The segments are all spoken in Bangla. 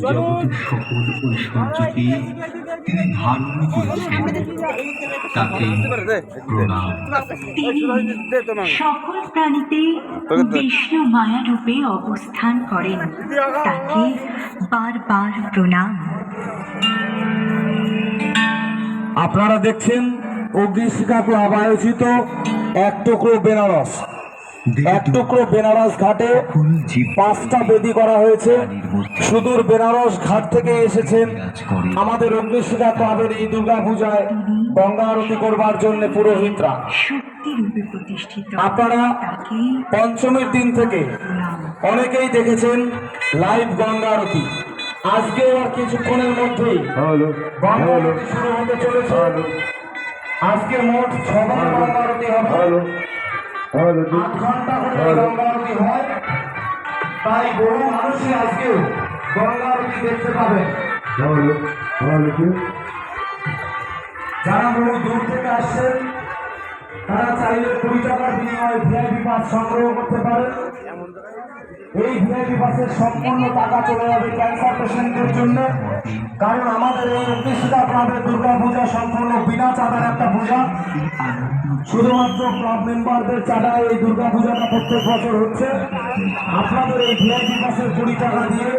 জগতের সকল ঐশ্বর্যকে তিনি ধারণ করেছেন, তাকে প্রণাম। সকল প্রাণীতে বিষ্ণু মায়া রূপে অবস্থান করেন, তাকে বারবার প্রণাম। আপনারা দেখছেন অগ্নিশিখা ক্লাব আয়োজিত এক টুকরো বেনারস। এক টুকরো বেনারস ঘাটে 5টা বেদি করা হয়েছে। সুদূর বেনারস ঘাট থেকে এসেছেন আমাদের অগ্নিশিখা ক্লাবের এই দুর্গা পূজায় গঙ্গা আরতি করবার জন্য পুরোহিতরা। আপনারা পঞ্চমীর দিন থেকে অনেকেই দেখেছেন লাইভ গঙ্গা আরতি। আজকে আর কিছুক্ষণের মধ্যেই গঙ্গা আরতি শুরু হতে চলেছে। আজকে মোট 6 বার গঙ্গা আরতি হবে। 8 ঘন্টা করে গঙ্গা আরতি হয়, তাই বহু মানুষই আজকে গঙ্গা আরতি দেখতে পাবেন। যারা বহু দূর থেকে আসছেন তারা চাইলে 20 টাকার বিনিময়ে ভিআইপি পাস সংগ্রহ করতে পারেন। এই ভিআইপি পাসের সম্পূর্ণ টাকা চলে যাবে ক্যান্সার পেশেন্টদের জন্য, কারণ আমাদের এই অগ্নিশিখা ক্লাবের দুর্গা পূজা সম্পূর্ণ বিনা চাঁদার একটা পূজা। শুধুমাত্র ক্লাব মেম্বারদের চাঁদায় এই দুর্গা পূজাটা প্রত্যেক বছর হচ্ছে। আপনাদের এই ভিআইপি পাসের 20 টাকা দিয়ে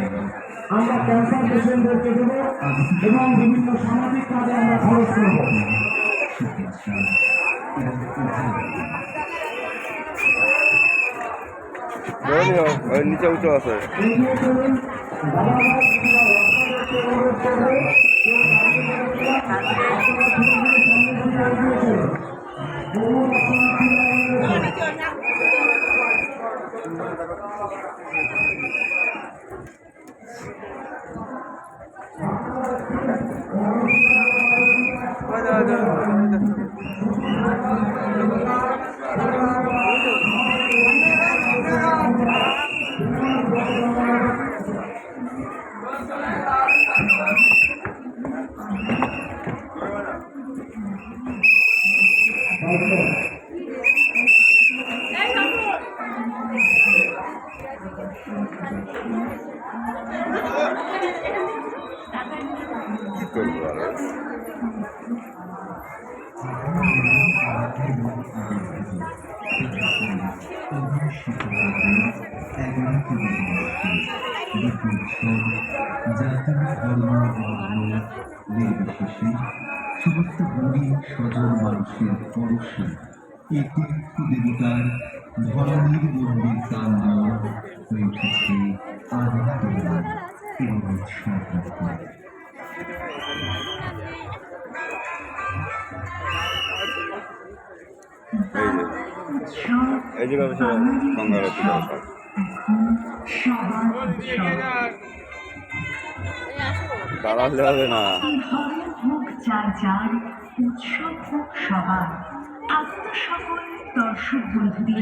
আমরা ক্যান্সার পেশেন্টদেরকে দেব এবং বিভিন্ন সামাজিক কাজে আমরা খরচ করব। নিচে উঁচু আছে। নির্বিশেষে সমস্ত গরিব সজল মানুষের পরশে এই তীর্থ দেবতার ধরণীর মন্দির প্রাঙ্গণ হয়ে উঠেছে আনন্দময় এবং উৎসবমুখর। এই যে গঙ্গা আরতি দাঁড়ালে হবে না। দর্শক বন্ধুদের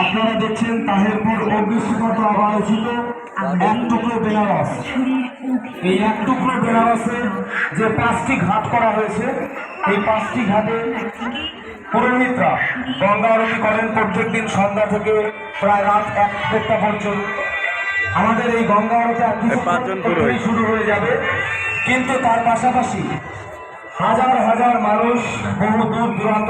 আপনারা দেখছেন তাহেরপুর অগ্নিশিখা ক্লাব আয়োজিত এক টুকরো বেনারস। এই এক টুকরো বেনারসে যে 5টি ঘাট করা হয়েছে, এই 5টি ঘাটে পুরোহিতরা গঙ্গা আরতি করেন প্রত্যেকদিন সন্ধ্যা থেকে প্রায় রাত 1-1টা পর্যন্ত। আমাদের এই গঙ্গা আরতি শুরু হয়ে যাবে, কিন্তু তার পাশাপাশি হাজার হাজার মানুষ বহু দূর দূরান্ত